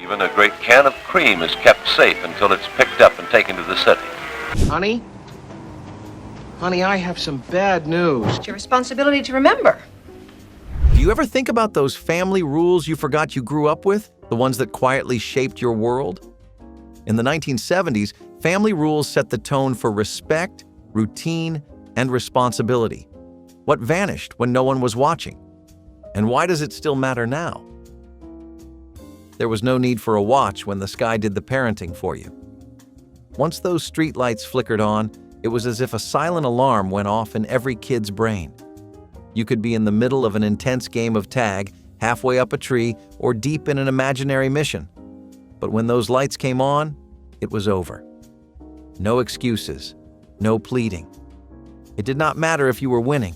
Even a great can of cream is kept safe until it's picked up and taken to the city. Honey? Honey, I have some bad news. It's your responsibility to remember. Do you ever think about those family rules you forgot you grew up with? The ones that quietly shaped your world? In the 1970s, family rules set the tone for respect, routine, and responsibility. What vanished when no one was watching? And why does it still matter now? There was no need for a watch when the sky did the parenting for you. Once those streetlights flickered on, it was as if a silent alarm went off in every kid's brain. You could be in the middle of an intense game of tag, halfway up a tree, or deep in an imaginary mission. But when those lights came on, it was over. No excuses, no pleading. It did not matter if you were winning.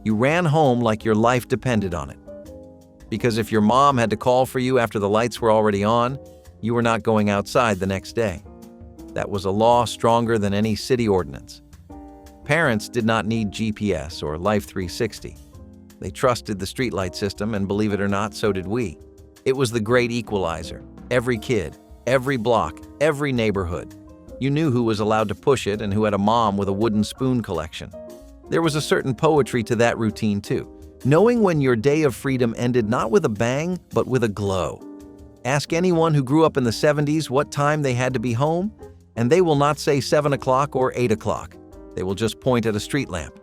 You ran home like your life depended on it. Because if your mom had to call for you after the lights were already on, you were not going outside the next day. That was a law stronger than any city ordinance. Parents did not need GPS or Life 360. They trusted the streetlight system, and believe it or not, so did we. It was the great equalizer. Every kid, every block, every neighborhood. You knew who was allowed to push it and who had a mom with a wooden spoon collection. There was a certain poetry to that routine too. Knowing when your day of freedom ended not with a bang, but with a glow. Ask anyone who grew up in the 70s what time they had to be home, and they will not say 7 o'clock or 8 o'clock. They will just point at a street lamp.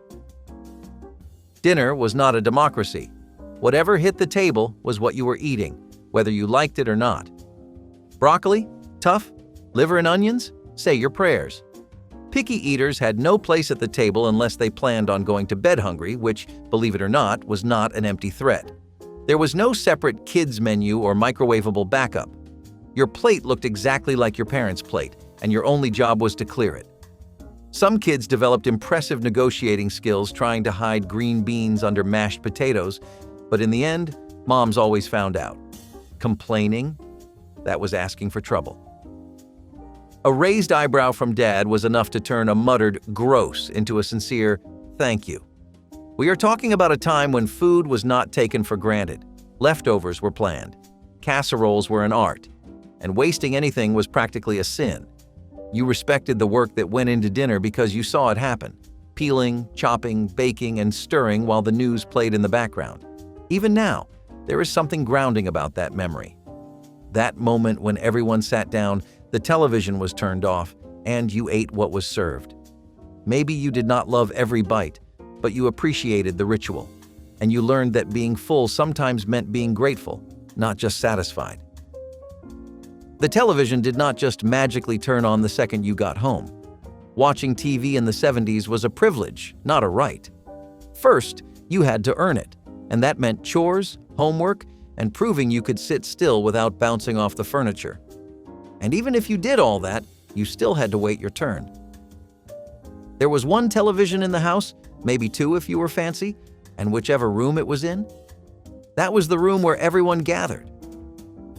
Dinner was not a democracy. Whatever hit the table was what you were eating, whether you liked it or not. Broccoli? Tough? Liver and onions? Say your prayers. Picky eaters had no place at the table unless they planned on going to bed hungry, which, believe it or not, was not an empty threat. There was no separate kids menu or microwavable backup. Your plate looked exactly like your parents' plate, and your only job was to clear it. Some kids developed impressive negotiating skills trying to hide green beans under mashed potatoes, but in the end, moms always found out. Complaining? That was asking for trouble. A raised eyebrow from Dad was enough to turn a muttered gross into a sincere thank you. We are talking about a time when food was not taken for granted. Leftovers were planned. Casseroles were an art. And wasting anything was practically a sin. You respected the work that went into dinner because you saw it happen. Peeling, chopping, baking, and stirring while the news played in the background. Even now, there is something grounding about that memory. That moment when everyone sat down, the television was turned off, and you ate what was served. Maybe you did not love every bite, but you appreciated the ritual, and you learned that being full sometimes meant being grateful, not just satisfied. The television did not just magically turn on the second you got home. Watching TV in the 70s was a privilege, not a right. First, you had to earn it, and that meant chores, homework, and proving you could sit still without bouncing off the furniture. And even if you did all that, you still had to wait your turn. There was one television in the house, maybe two if you were fancy, and whichever room it was in. That was the room where everyone gathered.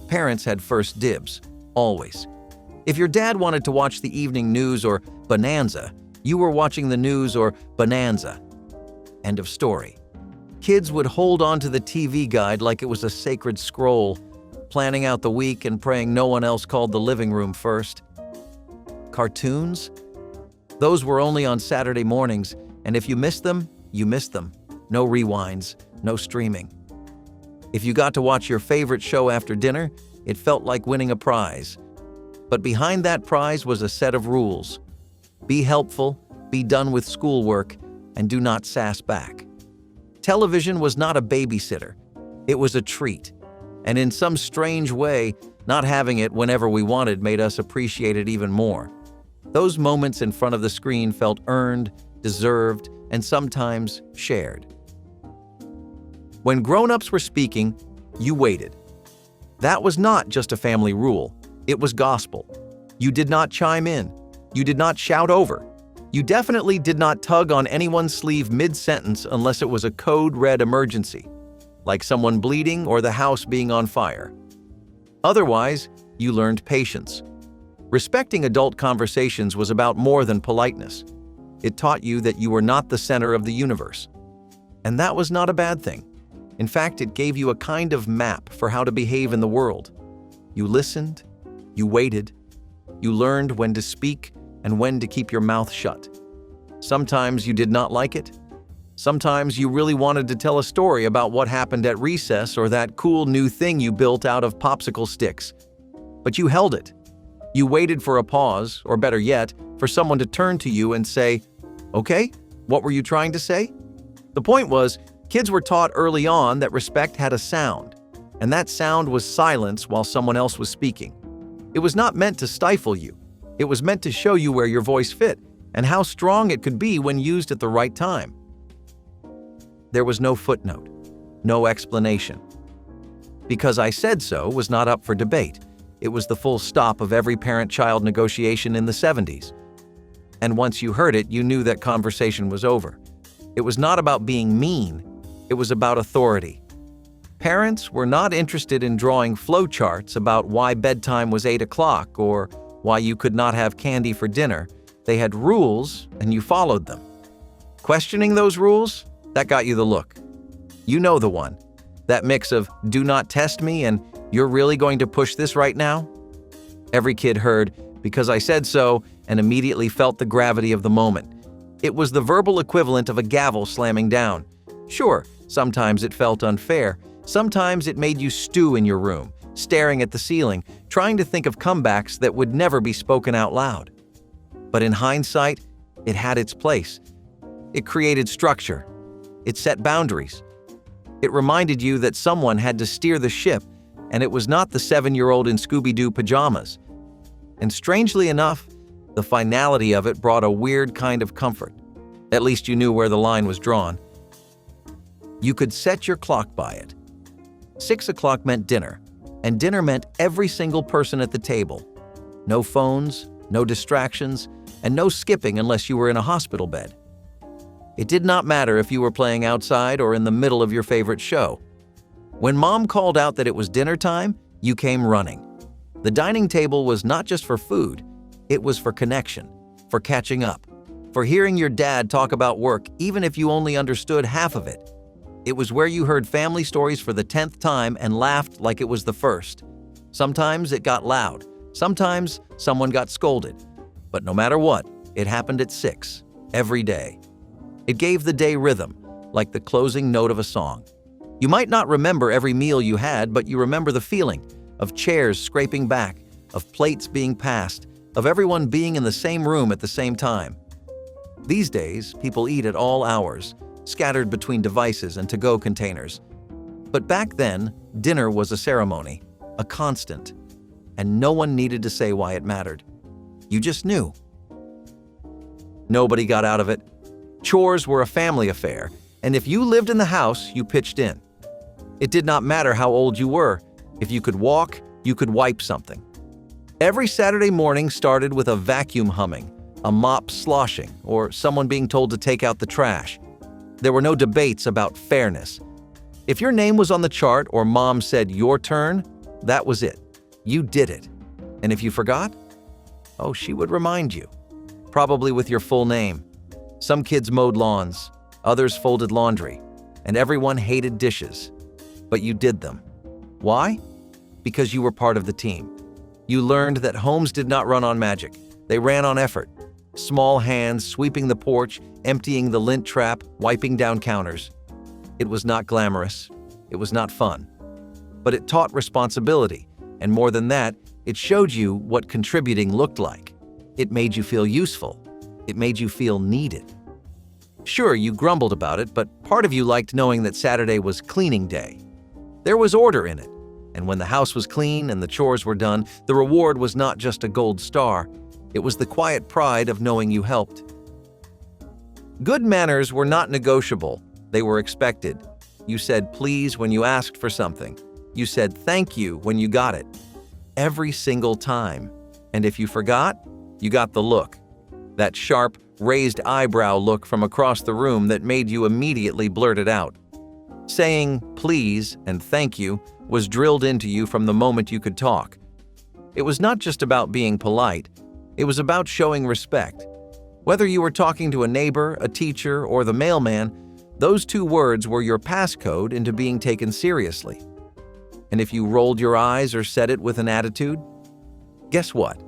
Parents had first dibs, always. If your dad wanted to watch the evening news or Bonanza, you were watching the news or Bonanza. End of story. Kids would hold on to the TV guide like it was a sacred scroll, planning out the week and praying no one else called the living room first. Cartoons? Those were only on Saturday mornings, and if you missed them, you missed them. No rewinds, no streaming. If you got to watch your favorite show after dinner, it felt like winning a prize. But behind that prize was a set of rules. Be helpful, be done with schoolwork, and do not sass back. Television was not a babysitter. It was a treat. And in some strange way, not having it whenever we wanted made us appreciate it even more. Those moments in front of the screen felt earned, deserved, and sometimes shared. When grown-ups were speaking, you waited. That was not just a family rule. It was gospel. You did not chime in. You did not shout over. You definitely did not tug on anyone's sleeve mid-sentence unless it was a code-red emergency, like someone bleeding or the house being on fire. Otherwise, you learned patience. Respecting adult conversations was about more than politeness. It taught you that you were not the center of the universe. And that was not a bad thing. In fact, it gave you a kind of map for how to behave in the world. You listened, you waited, you learned when to speak and when to keep your mouth shut. Sometimes you did not like it. Sometimes you really wanted to tell a story about what happened at recess or that cool new thing you built out of popsicle sticks. But you held it. You waited for a pause, or better yet, for someone to turn to you and say, "Okay, what were you trying to say?" The point was, kids were taught early on that respect had a sound, and that sound was silence while someone else was speaking. It was not meant to stifle you. It was meant to show you where your voice fit and how strong it could be when used at the right time. There was no footnote, no explanation. "Because I said so" was not up for debate. It was the full stop of every parent-child negotiation in the 70s. And once you heard it, you knew that conversation was over. It was not about being mean. It was about authority. Parents were not interested in drawing flowcharts about why bedtime was 8 o'clock or why you could not have candy for dinner. They had rules, and you followed them. Questioning those rules, that got you the look. You know the one. That mix of "do not test me" and "you're really going to push this right now?" Every kid heard "because I said so" and immediately felt the gravity of the moment. It was the verbal equivalent of a gavel slamming down. Sure, sometimes it felt unfair. Sometimes it made you stew in your room, staring at the ceiling, trying to think of comebacks that would never be spoken out loud. But in hindsight, it had its place. It created structure. It set boundaries. It reminded you that someone had to steer the ship, and it was not the 7-year-old in Scooby-Doo pajamas. And strangely enough, the finality of it brought a weird kind of comfort. At least you knew where the line was drawn. You could set your clock by it. 6 o'clock meant dinner, and dinner meant every single person at the table. No phones, no distractions, and no skipping unless you were in a hospital bed. It did not matter if you were playing outside or in the middle of your favorite show. When Mom called out that it was dinner time, you came running. The dining table was not just for food, it was for connection, for catching up, for hearing your dad talk about work even if you only understood half of it. It was where you heard family stories for the 10th time and laughed like it was the first. Sometimes it got loud, sometimes someone got scolded. But no matter what, it happened at 6, every day. It gave the day rhythm, like the closing note of a song. You might not remember every meal you had, but you remember the feeling of chairs scraping back, of plates being passed, of everyone being in the same room at the same time. These days, people eat at all hours, scattered between devices and to-go containers. But back then, dinner was a ceremony, a constant, and no one needed to say why it mattered. You just knew. Nobody got out of it. Chores were a family affair, and if you lived in the house, you pitched in. It did not matter how old you were. If you could walk, you could wipe something. Every Saturday morning started with a vacuum humming, a mop sloshing, or someone being told to take out the trash. There were no debates about fairness. If your name was on the chart or Mom said "your turn," that was it. You did it. And if you forgot, oh, she would remind you, probably with your full name. Some kids mowed lawns, others folded laundry, and everyone hated dishes. But you did them. Why? Because you were part of the team. You learned that homes did not run on magic. They ran on effort. Small hands sweeping the porch, emptying the lint trap, wiping down counters. It was not glamorous. It was not fun. But it taught responsibility, and more than that, it showed you what contributing looked like. It made you feel useful. It made you feel needed. Sure, you grumbled about it, but part of you liked knowing that Saturday was cleaning day. There was order in it, and when the house was clean and the chores were done, the reward was not just a gold star. It was the quiet pride of knowing you helped. Good manners were not negotiable. They were expected. You said please when you asked for something. You said thank you when you got it. Every single time. And if you forgot, you got the look. That sharp, raised eyebrow look from across the room that made you immediately blurt it out. Saying please and thank you was drilled into you from the moment you could talk. It was not just about being polite. It was about showing respect. Whether you were talking to a neighbor, a teacher, or the mailman, those two words were your passcode into being taken seriously. And if you rolled your eyes or said it with an attitude, guess what?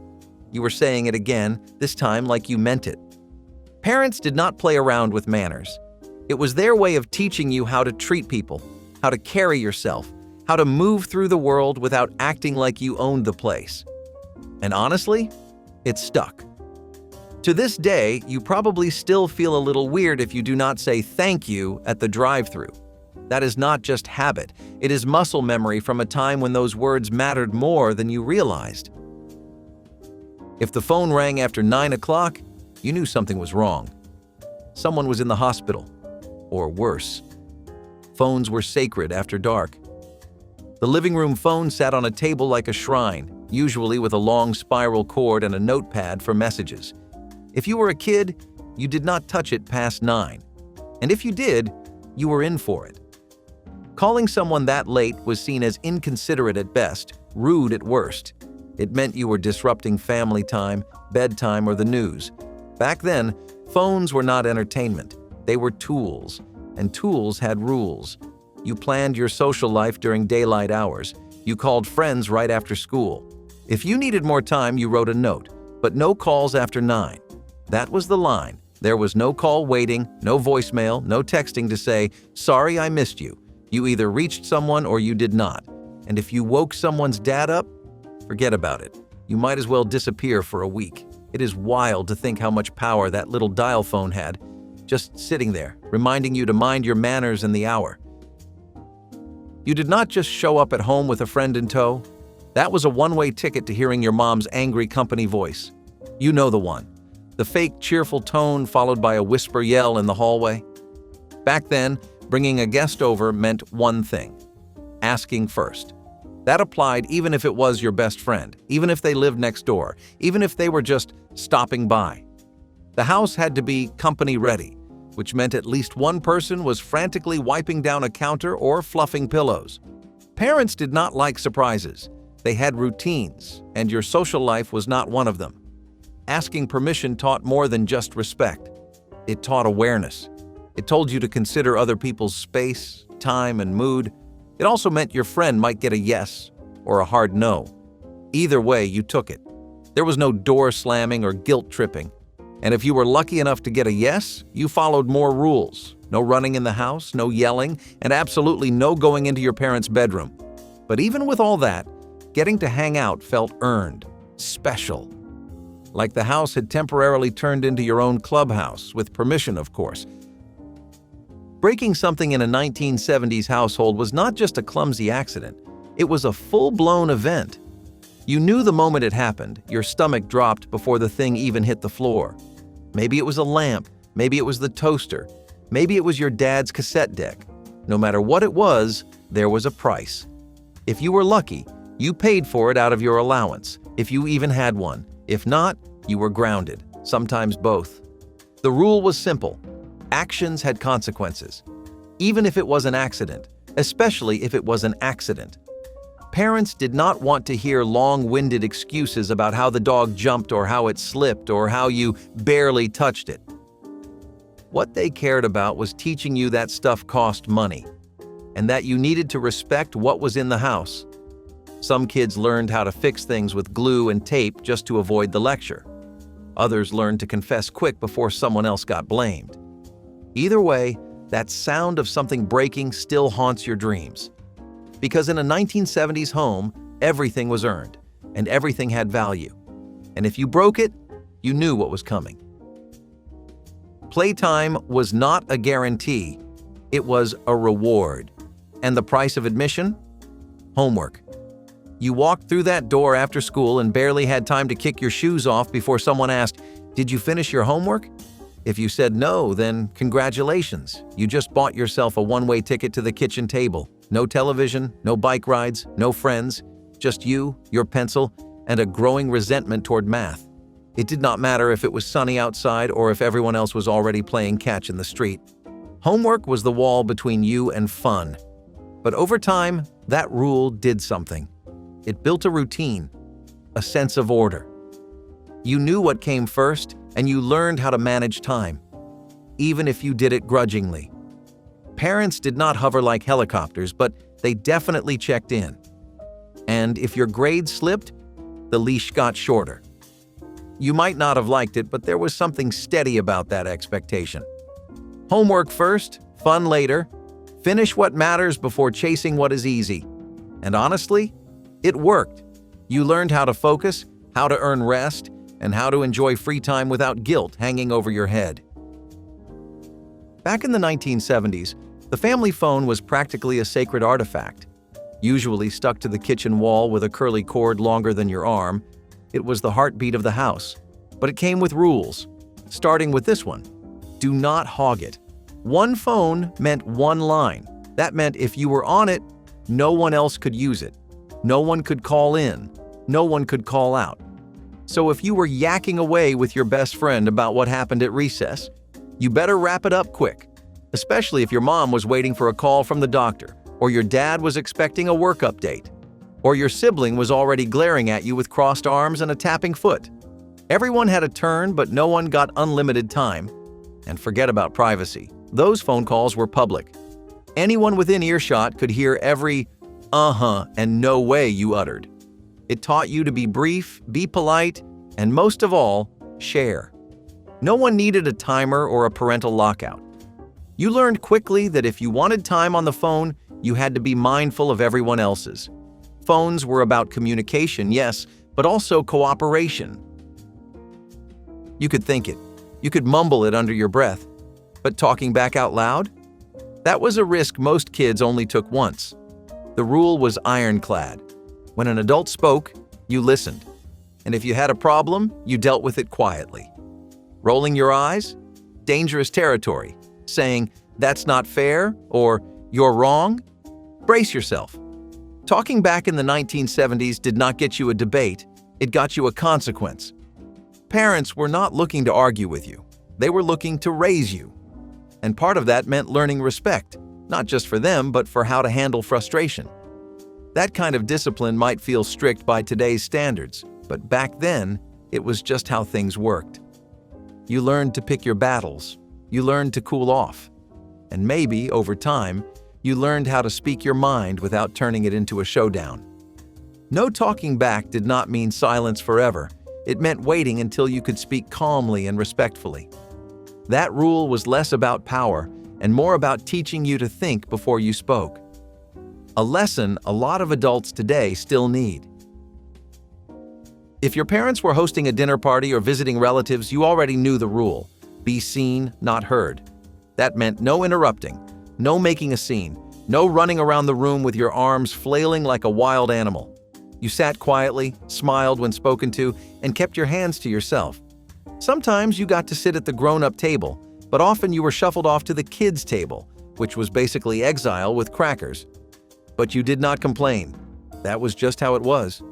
You were saying it again, this time like you meant it. Parents did not play around with manners. It was their way of teaching you how to treat people, how to carry yourself, how to move through the world without acting like you owned the place. And honestly, it stuck. To this day, you probably still feel a little weird if you do not say thank you at the drive-thru. That is not just habit, it is muscle memory from a time when those words mattered more than you realized. If the phone rang after 9 o'clock, you knew something was wrong. Someone was in the hospital, or worse. Phones were sacred after dark. The living room phone sat on a table like a shrine, usually with a long spiral cord and a notepad for messages. If you were a kid, you did not touch it past 9. And if you did, you were in for it. Calling someone that late was seen as inconsiderate at best, rude at worst. It meant you were disrupting family time, bedtime, or the news. Back then, phones were not entertainment. They were tools, and tools had rules. You planned your social life during daylight hours. You called friends right after school. If you needed more time, you wrote a note, but no calls after 9. That was the line. There was no call waiting, no voicemail, no texting to say, "Sorry, I missed you." You either reached someone or you did not. And if you woke someone's dad up, forget about it. You might as well disappear for a week. It is wild to think how much power that little dial phone had, just sitting there, reminding you to mind your manners and the hour. You did not just show up at home with a friend in tow. That was a one-way ticket to hearing your mom's angry company voice. You know the one. The fake cheerful tone followed by a whisper yell in the hallway. Back then, bringing a guest over meant one thing: asking first. That applied even if it was your best friend, even if they lived next door, even if they were just stopping by. The house had to be company ready, which meant at least one person was frantically wiping down a counter or fluffing pillows. Parents did not like surprises. They had routines, and your social life was not one of them. Asking permission taught more than just respect. It taught awareness. It told you to consider other people's space, time, and mood. It also meant your friend might get a yes or a hard no. Either way, you took it. There was no door slamming or guilt tripping. And if you were lucky enough to get a yes, you followed more rules. No running in the house, no yelling, and absolutely no going into your parents' bedroom. But even with all that, getting to hang out felt earned, special. Like the house had temporarily turned into your own clubhouse, with permission, of course. Breaking something in a 1970s household was not just a clumsy accident. It was a full-blown event. You knew the moment it happened. Your stomach dropped before the thing even hit the floor. Maybe it was a lamp. Maybe it was the toaster. Maybe it was your dad's cassette deck. No matter what it was, there was a price. If you were lucky, you paid for it out of your allowance, if you even had one. If not, you were grounded, sometimes both. The rule was simple. Actions had consequences, even if it was an accident, especially if it was an accident. Parents did not want to hear long-winded excuses about how the dog jumped or how it slipped or how you barely touched it. What they cared about was teaching you that stuff cost money and that you needed to respect what was in the house. Some kids learned how to fix things with glue and tape just to avoid the lecture. Others learned to confess quick before someone else got blamed. Either way, that sound of something breaking still haunts your dreams. Because in a 1970s home, everything was earned, and everything had value. And if you broke it, you knew what was coming. Playtime was not a guarantee, it was a reward. And the price of admission? Homework. You walked through that door after school and barely had time to kick your shoes off before someone asked, "Did you finish your homework?" If you said no, then congratulations. You just bought yourself a one-way ticket to the kitchen table. No television, no bike rides, no friends, just you, your pencil, and a growing resentment toward math. It did not matter if it was sunny outside or if everyone else was already playing catch in the street. Homework was the wall between you and fun. But over time, that rule did something. It built a routine, a sense of order. You knew what came first, and you learned how to manage time, even if you did it grudgingly. Parents did not hover like helicopters, but they definitely checked in. And if your grade slipped, the leash got shorter. You might not have liked it, but there was something steady about that expectation. Homework first, fun later. Finish what matters before chasing what is easy. And honestly, it worked. You learned how to focus, how to earn rest, and how to enjoy free time without guilt hanging over your head. Back in the 1970s, the family phone was practically a sacred artifact. Usually stuck to the kitchen wall with a curly cord longer than your arm, it was the heartbeat of the house. But it came with rules, starting with this one. Do not hog it. One phone meant one line. That meant if you were on it, no one else could use it. No one could call in. No one could call out. So if you were yakking away with your best friend about what happened at recess, you better wrap it up quick, especially if your mom was waiting for a call from the doctor, or your dad was expecting a work update, or your sibling was already glaring at you with crossed arms and a tapping foot. Everyone had a turn, but no one got unlimited time. And forget about privacy. Those phone calls were public. Anyone within earshot could hear every "uh-huh" and "no way" you uttered. It taught you to be brief, be polite, and most of all, share. No one needed a timer or a parental lockout. You learned quickly that if you wanted time on the phone, you had to be mindful of everyone else's. Phones were about communication, yes, but also cooperation. You could think it. You could mumble it under your breath. But talking back out loud? That was a risk most kids only took once. The rule was ironclad. When an adult spoke, you listened. And if you had a problem, you dealt with it quietly. Rolling your eyes? Dangerous territory. Saying, "That's not fair," or "You're wrong?" Brace yourself. Talking back in the 1970s did not get you a debate, it got you a consequence. Parents were not looking to argue with you. They were looking to raise you. And part of that meant learning respect, not just for them, but for how to handle frustration. That kind of discipline might feel strict by today's standards, but back then, it was just how things worked. You learned to pick your battles. You learned to cool off. And maybe, over time, you learned how to speak your mind without turning it into a showdown. No talking back did not mean silence forever. It meant waiting until you could speak calmly and respectfully. That rule was less about power and more about teaching you to think before you spoke. A lesson a lot of adults today still need. If your parents were hosting a dinner party or visiting relatives, you already knew the rule. Be seen, not heard. That meant no interrupting, no making a scene, no running around the room with your arms flailing like a wild animal. You sat quietly, smiled when spoken to, and kept your hands to yourself. Sometimes you got to sit at the grown-up table, but often you were shuffled off to the kids' table, which was basically exile with crackers. But you did not complain. That was just how it was.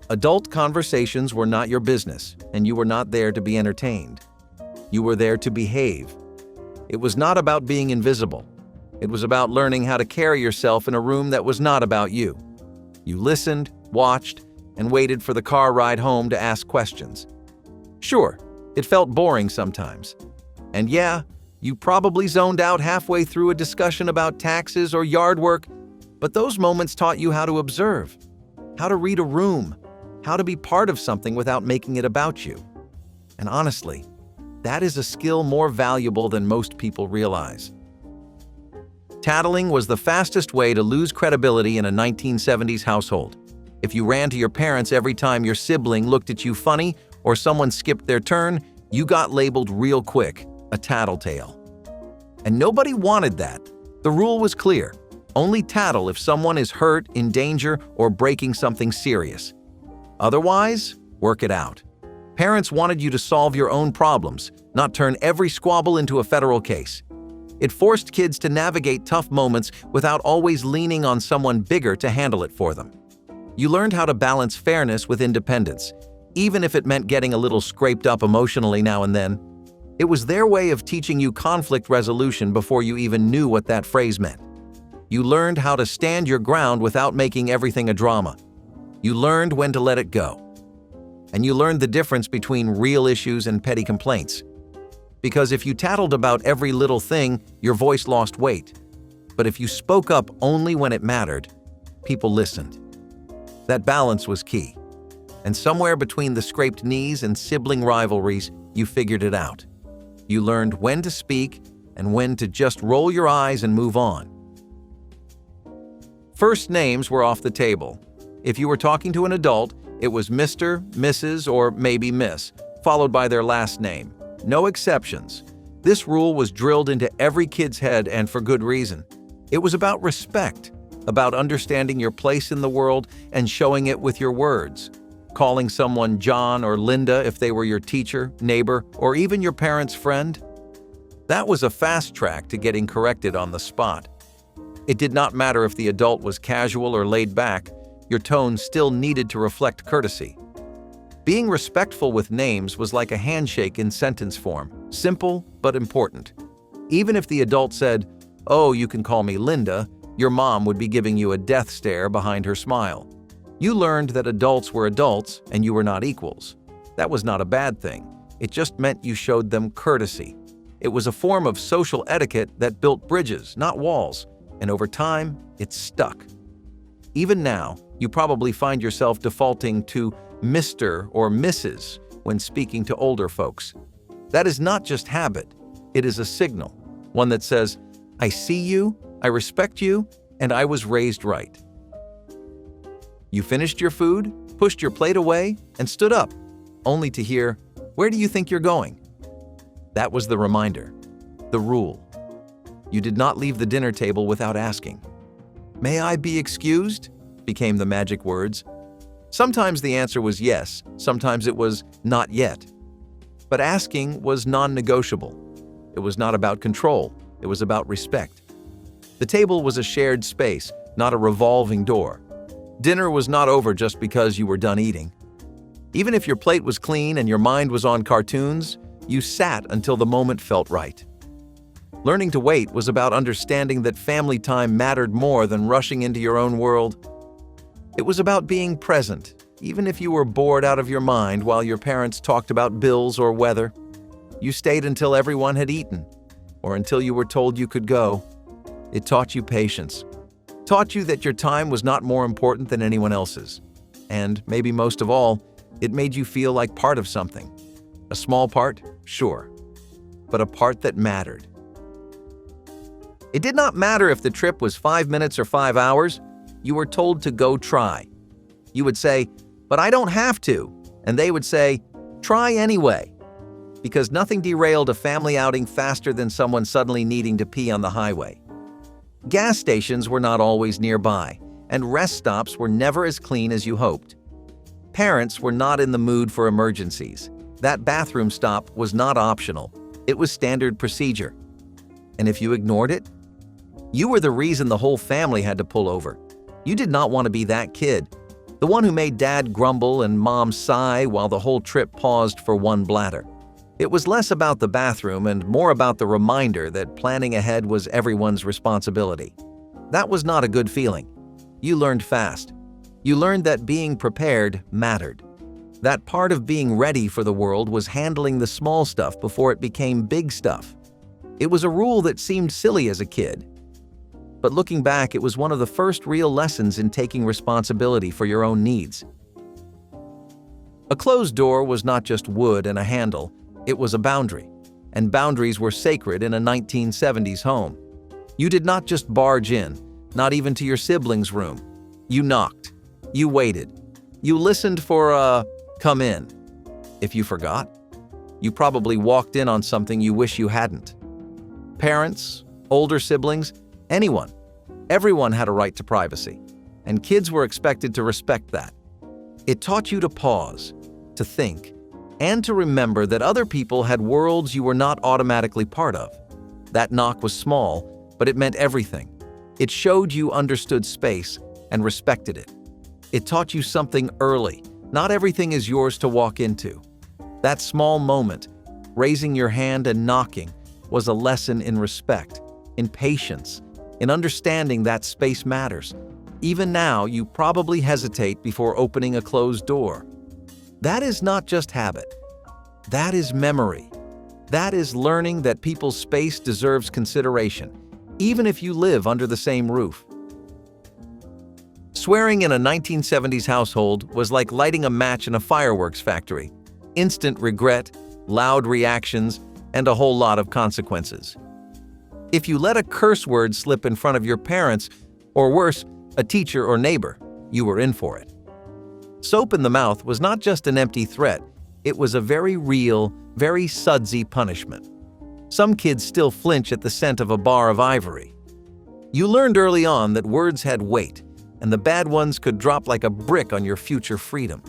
Adult conversations were not your business, and you were not there to be entertained. You were there to behave. It was not about being invisible. It was about learning how to carry yourself in a room that was not about you. You listened, watched, and waited for the car ride home to ask questions. Sure, it felt boring sometimes. And yeah, you probably zoned out halfway through a discussion about taxes or yard work, but those moments taught you how to observe, how to read a room, how to be part of something without making it about you. And honestly, that is a skill more valuable than most people realize. Tattling was the fastest way to lose credibility in a 1970s household. If you ran to your parents every time your sibling looked at you funny or someone skipped their turn, you got labeled real quick, a tattletale. And nobody wanted that. The rule was clear. Only tattle if someone is hurt, in danger, or breaking something serious. Otherwise, work it out. Parents wanted you to solve your own problems, not turn every squabble into a federal case. It forced kids to navigate tough moments without always leaning on someone bigger to handle it for them. You learned how to balance fairness with independence, even if it meant getting a little scraped up emotionally now and then. It was their way of teaching you conflict resolution before you even knew what that phrase meant. You learned how to stand your ground without making everything a drama. You learned when to let it go. And you learned the difference between real issues and petty complaints. Because if you tattled about every little thing, your voice lost weight. But if you spoke up only when it mattered, people listened. That balance was key. And somewhere between the scraped knees and sibling rivalries, you figured it out. You learned when to speak and when to just roll your eyes and move on. First names were off the table. If you were talking to an adult, it was Mr., Mrs., or maybe Miss, followed by their last name. No exceptions. This rule was drilled into every kid's head, and for good reason. It was about respect, about understanding your place in the world and showing it with your words. Calling someone John or Linda if they were your teacher, neighbor, or even your parent's friend. That was a fast track to getting corrected on the spot. It did not matter if the adult was casual or laid back, your tone still needed to reflect courtesy. Being respectful with names was like a handshake in sentence form, simple but important. Even if the adult said, "Oh, you can call me Linda," your mom would be giving you a death stare behind her smile. You learned that adults were adults and you were not equals. That was not a bad thing. It just meant you showed them courtesy. It was a form of social etiquette that built bridges, not walls, and over time, it stuck. Even now, you probably find yourself defaulting to Mr. or Mrs. when speaking to older folks. That is not just habit, it is a signal, one that says, "I see you, I respect you, and I was raised right." You finished your food, pushed your plate away, and stood up, only to hear, "Where do you think you're going?" That was the reminder, the rule. You did not leave the dinner table without asking. "May I be excused?" became the magic words. Sometimes the answer was yes, sometimes it was not yet. But asking was non-negotiable. It was not about control, it was about respect. The table was a shared space, not a revolving door. Dinner was not over just because you were done eating. Even if your plate was clean and your mind was on cartoons, you sat until the moment felt right. Learning to wait was about understanding that family time mattered more than rushing into your own world. It was about being present, even if you were bored out of your mind while your parents talked about bills or weather. You stayed until everyone had eaten, or until you were told you could go. It taught you patience, taught you that your time was not more important than anyone else's. And, maybe most of all, it made you feel like part of something. A small part, sure, but a part that mattered. It did not matter if the trip was 5 minutes or 5 hours, you were told to go try. You would say, "But I don't have to," and they would say, "Try anyway." Because nothing derailed a family outing faster than someone suddenly needing to pee on the highway. Gas stations were not always nearby, and rest stops were never as clean as you hoped. Parents were not in the mood for emergencies. That bathroom stop was not optional. It was standard procedure. And if you ignored it, you were the reason the whole family had to pull over. You did not want to be that kid, the one who made dad grumble and mom sigh while the whole trip paused for one bladder. It was less about the bathroom and more about the reminder that planning ahead was everyone's responsibility. That was not a good feeling. You learned fast. You learned that being prepared mattered. That part of being ready for the world was handling the small stuff before it became big stuff. It was a rule that seemed silly as a kid. But looking back, it was one of the first real lessons in taking responsibility for your own needs. A closed door was not just wood and a handle, it was a boundary. And boundaries were sacred in a 1970s home. You did not just barge in, not even to your siblings' room. You knocked. You waited. You listened for a "come in." If you forgot, you probably walked in on something you wish you hadn't. Parents, older siblings, anyone. Everyone had a right to privacy, and kids were expected to respect that. It taught you to pause, to think, and to remember that other people had worlds you were not automatically part of. That knock was small, but it meant everything. It showed you understood space and respected it. It taught you something early. Not everything is yours to walk into. That small moment, raising your hand and knocking, was a lesson in respect, in patience, in understanding that space matters. Even now, you probably hesitate before opening a closed door. That is not just habit. That is memory. That is learning that people's space deserves consideration, even if you live under the same roof. Swearing in a 1970s household was like lighting a match in a fireworks factory. Instant regret, loud reactions, and a whole lot of consequences. If you let a curse word slip in front of your parents, or worse, a teacher or neighbor, you were in for it. Soap in the mouth was not just an empty threat, it was a very real, very sudsy punishment. Some kids still flinch at the scent of a bar of ivory. You learned early on that words had weight, and the bad ones could drop like a brick on your future freedom.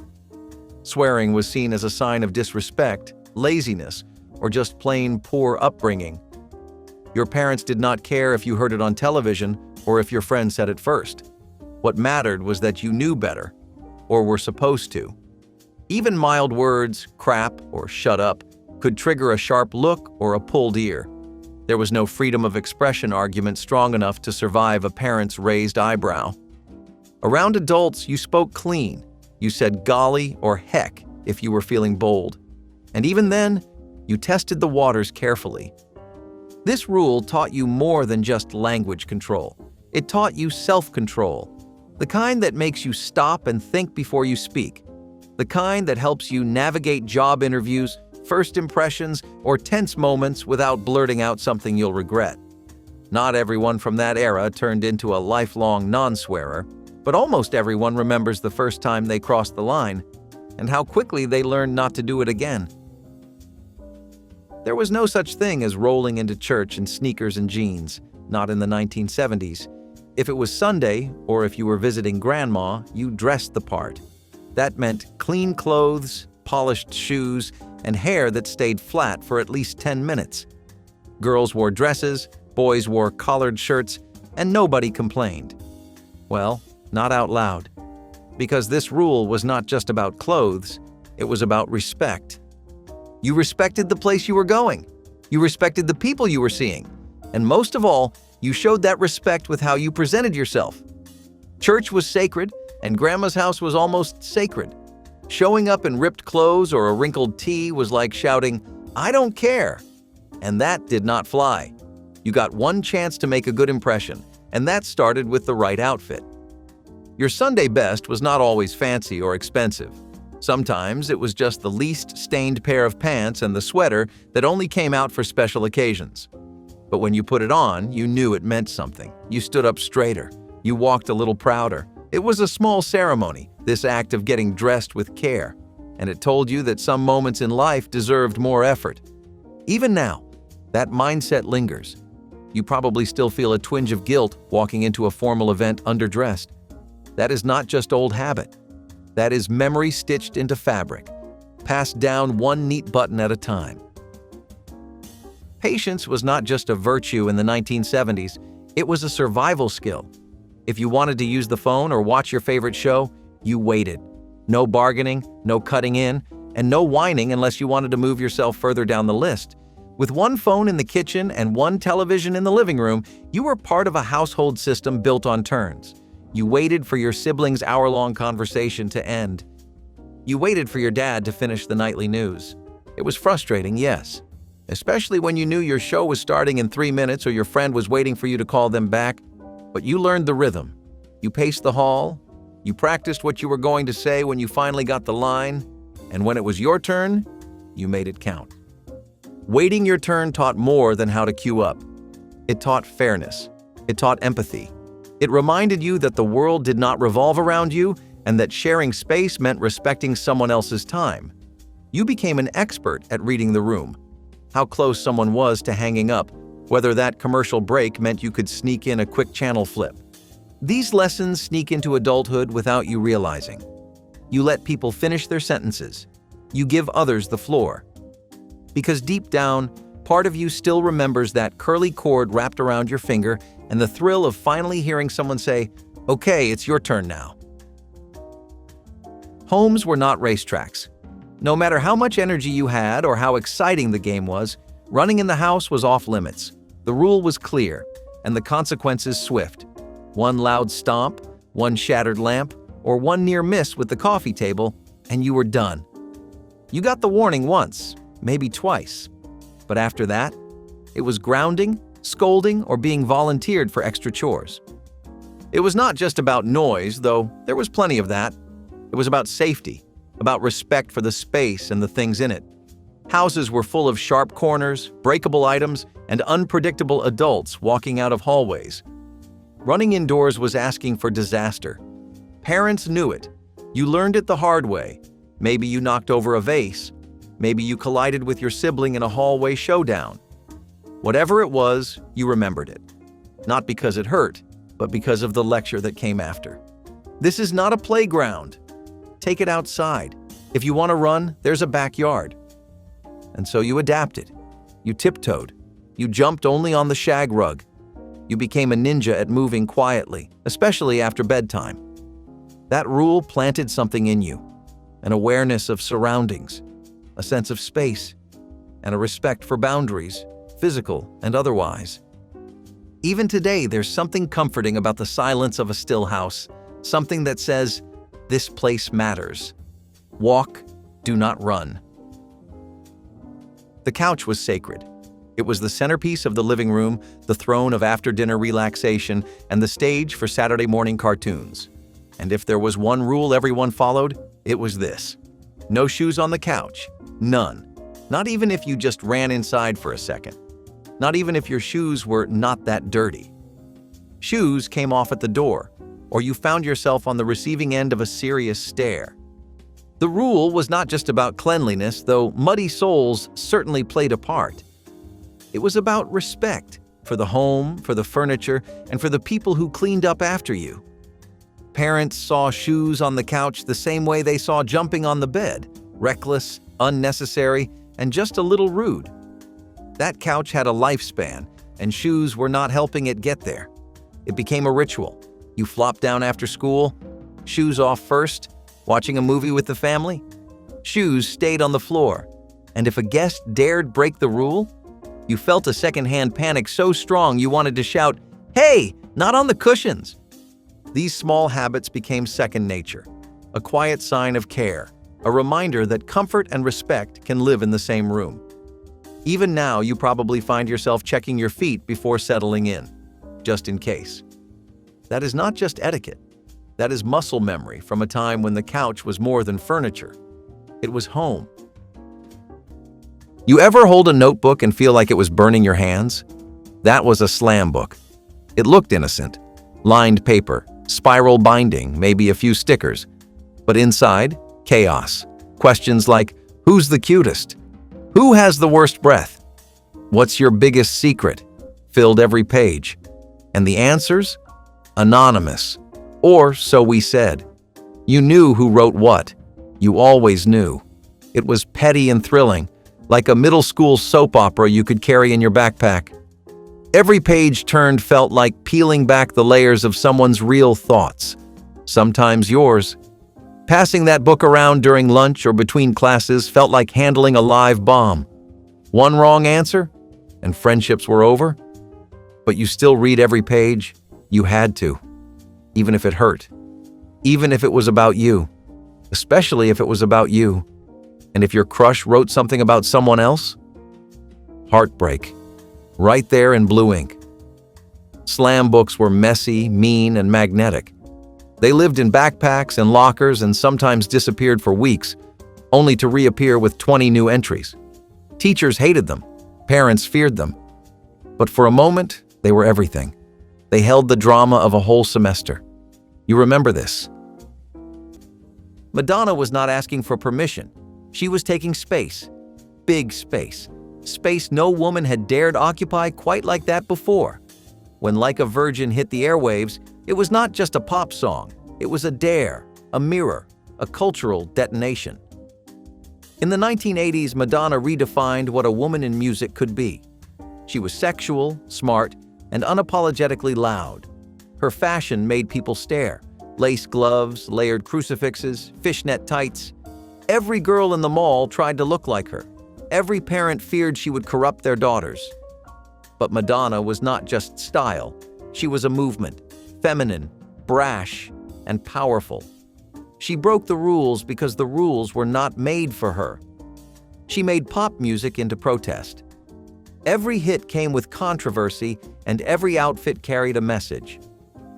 Swearing was seen as a sign of disrespect, laziness, or just plain poor upbringing. Your parents did not care if you heard it on television or if your friend said it first. What mattered was that you knew better, or were supposed to. Even mild words, crap or shut up, could trigger a sharp look or a pulled ear. There was no freedom of expression argument strong enough to survive a parent's raised eyebrow. Around adults, you spoke clean. You said golly or heck if you were feeling bold. And even then, you tested the waters carefully. This rule taught you more than just language control. It taught you self-control, the kind that makes you stop and think before you speak, the kind that helps you navigate job interviews, first impressions, or tense moments without blurting out something you'll regret. Not everyone from that era turned into a lifelong non-swearer, but almost everyone remembers the first time they crossed the line and how quickly they learned not to do it again. There was no such thing as rolling into church in sneakers and jeans, not in the 1970s. If it was Sunday, or if you were visiting grandma, you dressed the part. That meant clean clothes, polished shoes, and hair that stayed flat for at least 10 minutes. Girls wore dresses, boys wore collared shirts, and nobody complained. Well, not out loud. Because this rule was not just about clothes, it was about respect. You respected the place you were going. You respected the people you were seeing. And most of all, you showed that respect with how you presented yourself. Church was sacred, and Grandma's house was almost sacred. Showing up in ripped clothes or a wrinkled tee was like shouting, "I don't care." And that did not fly. You got one chance to make a good impression, and that started with the right outfit. Your Sunday best was not always fancy or expensive. Sometimes it was just the least stained pair of pants and the sweater that only came out for special occasions. But when you put it on, you knew it meant something. You stood up straighter. You walked a little prouder. It was a small ceremony, this act of getting dressed with care, and it told you that some moments in life deserved more effort. Even now, that mindset lingers. You probably still feel a twinge of guilt walking into a formal event underdressed. That is not just old habit. That is memory stitched into fabric, passed down one neat button at a time. Patience was not just a virtue in the 1970s, it was a survival skill. If you wanted to use the phone or watch your favorite show, you waited. No bargaining, no cutting in, and no whining unless you wanted to move yourself further down the list. With one phone in the kitchen and one television in the living room, you were part of a household system built on turns. You waited for your siblings' hour-long conversation to end. You waited for your dad to finish the nightly news. It was frustrating, yes, especially when you knew your show was starting in 3 minutes or your friend was waiting for you to call them back. But you learned the rhythm. You paced the hall. You practiced what you were going to say when you finally got the line. And when it was your turn, you made it count. Waiting your turn taught more than how to queue up. It taught fairness. It taught empathy. It reminded you that the world did not revolve around you and that sharing space meant respecting someone else's time. You became an expert at reading the room, how close someone was to hanging up, whether that commercial break meant you could sneak in a quick channel flip. These lessons sneak into adulthood without you realizing. You let people finish their sentences. You give others the floor. Because deep down, part of you still remembers that curly cord wrapped around your finger and the thrill of finally hearing someone say, "Okay, it's your turn now." Homes were not racetracks. No matter how much energy you had or how exciting the game was, running in the house was off limits. The rule was clear, and the consequences swift. One loud stomp, one shattered lamp, or one near miss with the coffee table, and you were done. You got the warning once, maybe twice. But after that, it was grounding, scolding, or being volunteered for extra chores. It was not just about noise, though there was plenty of that. It was about safety, about respect for the space and the things in it. Houses were full of sharp corners, breakable items, and unpredictable adults walking out of hallways. Running indoors was asking for disaster. Parents knew it. You learned it the hard way. Maybe you knocked over a vase. Maybe you collided with your sibling in a hallway showdown. Whatever it was, you remembered it. Not because it hurt, but because of the lecture that came after. This is not a playground. Take it outside. If you want to run, there's a backyard. And so you adapted. You tiptoed. You jumped only on the shag rug. You became a ninja at moving quietly, especially after bedtime. That rule planted something in you, an awareness of surroundings, a sense of space, and a respect for boundaries, physical and otherwise. Even today, there's something comforting about the silence of a still house, something that says, "This place matters. Walk, do not run." The couch was sacred. It was the centerpiece of the living room, the throne of after-dinner relaxation, and the stage for Saturday morning cartoons. And if there was one rule everyone followed, it was this: no shoes on the couch. None. Not even if you just ran inside for a second. Not even if your shoes were not that dirty. Shoes came off at the door, or you found yourself on the receiving end of a serious stare. The rule was not just about cleanliness, though muddy soles certainly played a part. It was about respect for the home, for the furniture, and for the people who cleaned up after you. Parents saw shoes on the couch the same way they saw jumping on the bed: reckless, unnecessary, and just a little rude. That couch had a lifespan, and shoes were not helping it get there. It became a ritual. You flopped down after school, shoes off first, watching a movie with the family. Shoes stayed on the floor, and if a guest dared break the rule, you felt a secondhand panic so strong you wanted to shout, "Hey, not on the cushions!" These small habits became second nature, a quiet sign of care, a reminder that comfort and respect can live in the same room. Even now, you probably find yourself checking your feet before settling in, just in case. That is not just etiquette. That is muscle memory from a time when the couch was more than furniture. It was home. You ever hold a notebook and feel like it was burning your hands? That was a slam book. It looked innocent. Lined paper, spiral binding, maybe a few stickers. But inside, chaos. Questions like, who's the cutest? Who has the worst breath? What's your biggest secret? Filled every page. And the answers? Anonymous. Or so we said. You knew who wrote what. You always knew. It was petty and thrilling, like a middle school soap opera you could carry in your backpack. Every page turned felt like peeling back the layers of someone's real thoughts, sometimes yours. Passing that book around during lunch or between classes felt like handling a live bomb. One wrong answer, and friendships were over. But you still read every page. You had to, even if it hurt, even if it was about you, especially if it was about you. And if your crush wrote something about someone else? Heartbreak. Right there in blue ink. Slam books were messy, mean, and magnetic. They lived in backpacks and lockers and sometimes disappeared for weeks, only to reappear with 20 new entries. Teachers hated them. Parents feared them. But for a moment, they were everything. They held the drama of a whole semester. You remember this. Madonna was not asking for permission. She was taking space. Big space. Space no woman had dared occupy quite like that before. When Like a Virgin hit the airwaves, it was not just a pop song. It was a dare, a mirror, a cultural detonation. In the 1980s, Madonna redefined what a woman in music could be. She was sexual, smart, and unapologetically loud. Her fashion made people stare. Lace gloves, layered crucifixes, fishnet tights. Every girl in the mall tried to look like her. Every parent feared she would corrupt their daughters. But Madonna was not just style. She was a movement, feminine, brash, and powerful. She broke the rules because the rules were not made for her. She made pop music into protest. Every hit came with controversy, and every outfit carried a message.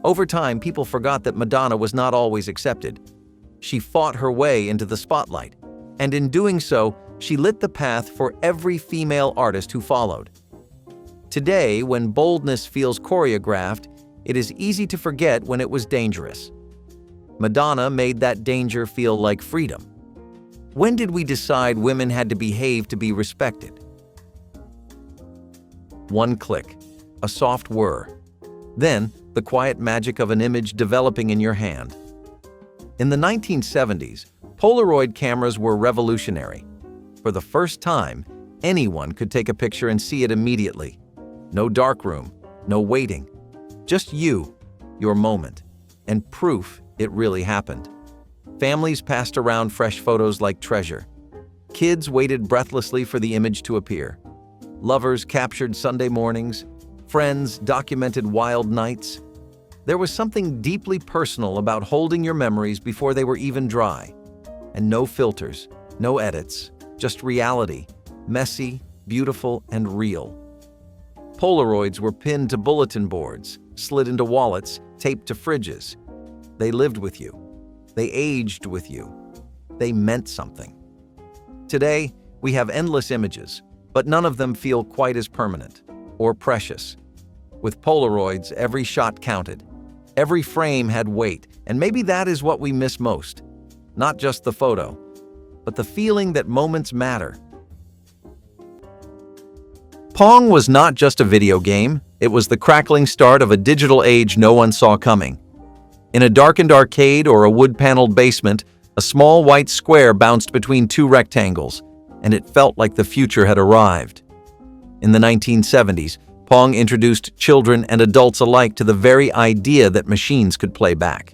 Over time, people forgot that Madonna was not always accepted. She fought her way into the spotlight, and in doing so, she lit the path for every female artist who followed. Today, when boldness feels choreographed, it is easy to forget when it was dangerous. Madonna made that danger feel like freedom. When did we decide women had to behave to be respected? One click, a soft whir. Then, the quiet magic of an image developing in your hand. In the 1970s, Polaroid cameras were revolutionary. For the first time, anyone could take a picture and see it immediately. No darkroom, no waiting. Just you, your moment, and proof it really happened. Families passed around fresh photos like treasure. Kids waited breathlessly for the image to appear. Lovers captured Sunday mornings. Friends documented wild nights. There was something deeply personal about holding your memories before they were even dry. And no filters, no edits, just reality, messy, beautiful, and real. Polaroids were pinned to bulletin boards, slid into wallets, taped to fridges. They lived with you. They aged with you. They meant something. Today, we have endless images, but none of them feel quite as permanent or precious. With Polaroids, every shot counted. Every frame had weight, and maybe that is what we miss most. Not just the photo, but the feeling that moments matter. Pong was not just a video game, it was the crackling start of a digital age no one saw coming. In a darkened arcade or a wood-paneled basement, a small white square bounced between two rectangles, and it felt like the future had arrived. In the 1970s, Pong introduced children and adults alike to the very idea that machines could play back.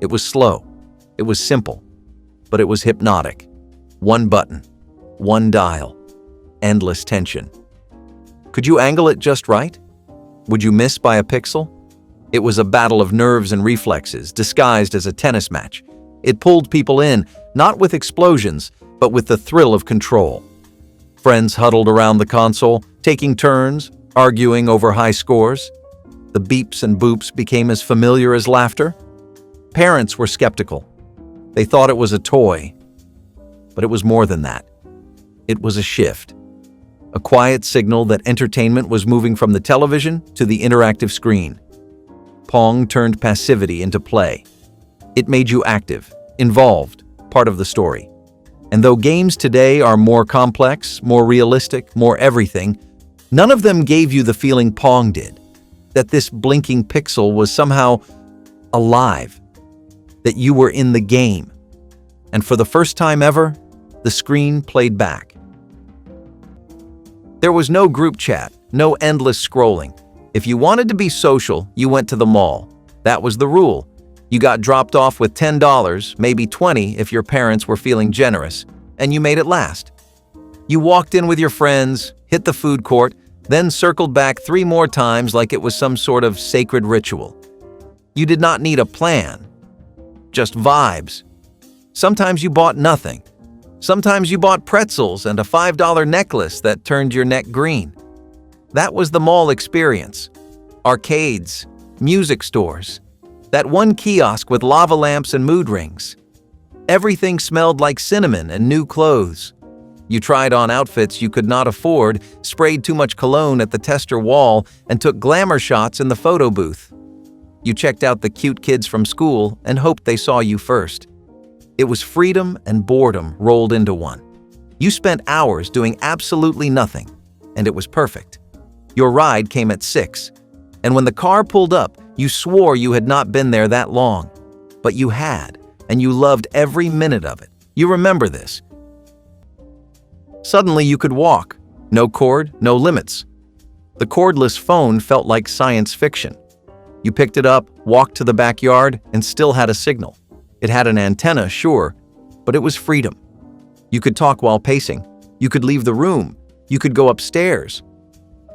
It was slow, it was simple, but it was hypnotic. One button, one dial, endless tension. Could you angle it just right? Would you miss by a pixel? It was a battle of nerves and reflexes, disguised as a tennis match. It pulled people in, not with explosions, but with the thrill of control. Friends huddled around the console, taking turns, arguing over high scores. The beeps and boops became as familiar as laughter. Parents were skeptical. They thought it was a toy. But it was more than that. It was a shift. A quiet signal that entertainment was moving from the television to the interactive screen. Pong turned passivity into play. It made you active, involved, part of the story. And though games today are more complex, more realistic, more everything, none of them gave you the feeling Pong did, that this blinking pixel was somehow alive, that you were in the game. And for the first time ever, the screen played back. There was no group chat, no endless scrolling. If you wanted to be social, you went to the mall. That was the rule. You got dropped off with $10, maybe $20 if your parents were feeling generous, and you made it last. You walked in with your friends, hit the food court, then circled back 3 more times like it was some sort of sacred ritual. You did not need a plan, just vibes. Sometimes you bought nothing. Sometimes you bought pretzels and a $5 necklace that turned your neck green. That was the mall experience. Arcades, music stores, that one kiosk with lava lamps and mood rings. Everything smelled like cinnamon and new clothes. You tried on outfits you could not afford, sprayed too much cologne at the tester wall, and took glamour shots in the photo booth. You checked out the cute kids from school and hoped they saw you first. It was freedom and boredom rolled into one. You spent hours doing absolutely nothing, and it was perfect. Your ride came at 6, and when the car pulled up, you swore you had not been there that long. But you had, and you loved every minute of it. You remember this. Suddenly you could walk. No cord, no limits. The cordless phone felt like science fiction. You picked it up, walked to the backyard, and still had a signal. It had an antenna, sure, but it was freedom. You could talk while pacing. You could leave the room. You could go upstairs.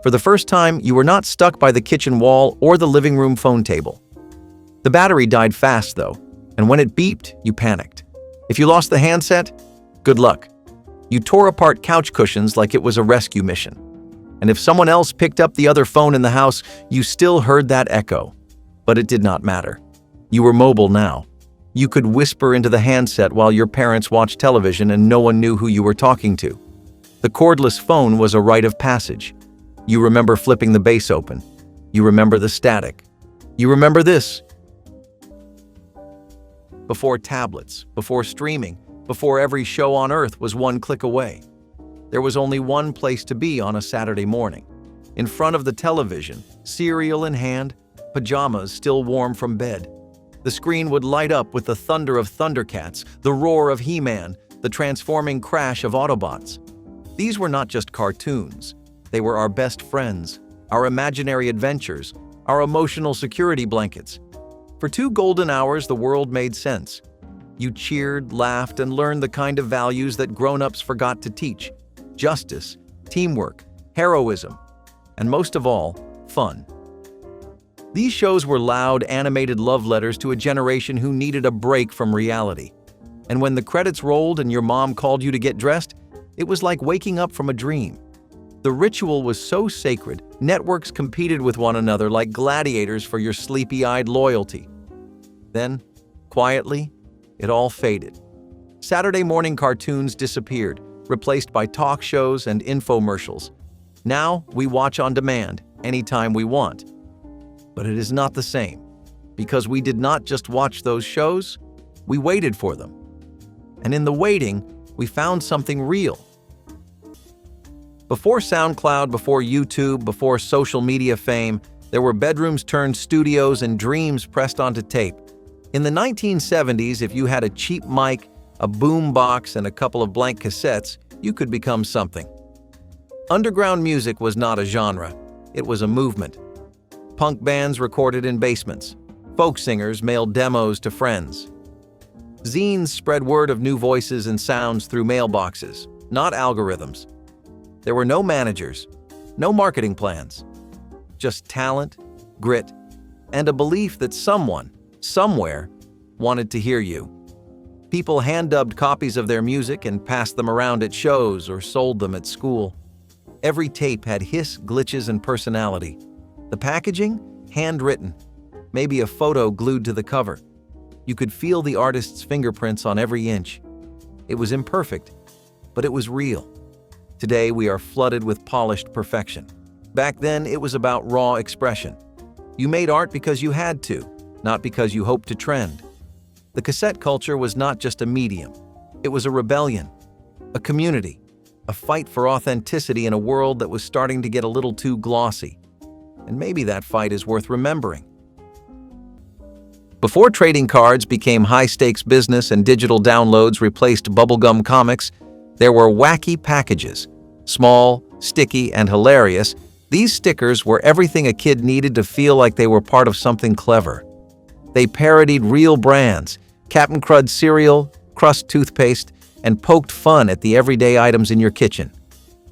For the first time, you were not stuck by the kitchen wall or the living room phone table. The battery died fast, though, and when it beeped, you panicked. If you lost the handset, good luck. You tore apart couch cushions like it was a rescue mission. And if someone else picked up the other phone in the house, you still heard that echo. But it did not matter. You were mobile now. You could whisper into the handset while your parents watched television and no one knew who you were talking to. The cordless phone was a rite of passage. You remember flipping the base open. You remember the static. You remember this. Before tablets, before streaming, before every show on earth was one click away. There was only one place to be on a Saturday morning. In front of the television, cereal in hand, pajamas still warm from bed. The screen would light up with the thunder of Thundercats, the roar of He-Man, the transforming crash of Autobots. These were not just cartoons. They were our best friends, our imaginary adventures, our emotional security blankets. For 2 golden hours, the world made sense. You cheered, laughed, and learned the kind of values that grown-ups forgot to teach: justice, teamwork, heroism, and most of all, fun. These shows were loud, animated love letters to a generation who needed a break from reality. And when the credits rolled and your mom called you to get dressed, it was like waking up from a dream. The ritual was so sacred, networks competed with one another like gladiators for your sleepy-eyed loyalty. Then, quietly, it all faded. Saturday morning cartoons disappeared, replaced by talk shows and infomercials. Now, we watch on demand, anytime we want. But it is not the same, because we did not just watch those shows, we waited for them. And in the waiting, we found something real. Before SoundCloud, before YouTube, before social media fame, there were bedrooms turned studios and dreams pressed onto tape. In the 1970s, if you had a cheap mic, a boom box, and a couple of blank cassettes, you could become something. Underground music was not a genre, it was a movement. Punk bands recorded in basements. Folk singers mailed demos to friends. Zines spread word of new voices and sounds through mailboxes, not algorithms. There were no managers, no marketing plans, just talent, grit, and a belief that someone, somewhere, wanted to hear you. People hand-dubbed copies of their music and passed them around at shows or sold them at school. Every tape had hiss, glitches, and personality. The packaging? Handwritten. Maybe a photo glued to the cover. You could feel the artist's fingerprints on every inch. It was imperfect, but it was real. Today, we are flooded with polished perfection. Back then, it was about raw expression. You made art because you had to, not because you hoped to trend. The cassette culture was not just a medium. It was a rebellion, a community, a fight for authenticity in a world that was starting to get a little too glossy. And maybe that fight is worth remembering. Before trading cards became high-stakes business and digital downloads replaced bubblegum comics, there were Wacky Packages. Small, sticky, and hilarious, these stickers were everything a kid needed to feel like they were part of something clever. They parodied real brands, Cap'n Crud cereal, Crust toothpaste, and poked fun at the everyday items in your kitchen.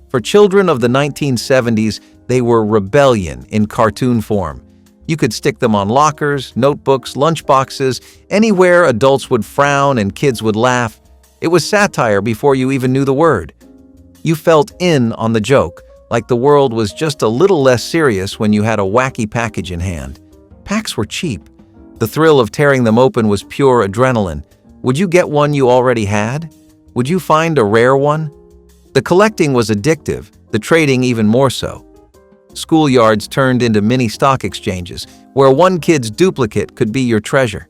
For children of the 1970s, they were rebellion in cartoon form. You could stick them on lockers, notebooks, lunchboxes, anywhere adults would frown and kids would laugh. It was satire before you even knew the word. You felt in on the joke, like the world was just a little less serious when you had a wacky package in hand. Packs were cheap. The thrill of tearing them open was pure adrenaline. Would you get one you already had? Would you find a rare one? The collecting was addictive, the trading even more so. Schoolyards turned into mini stock exchanges, where one kid's duplicate could be your treasure.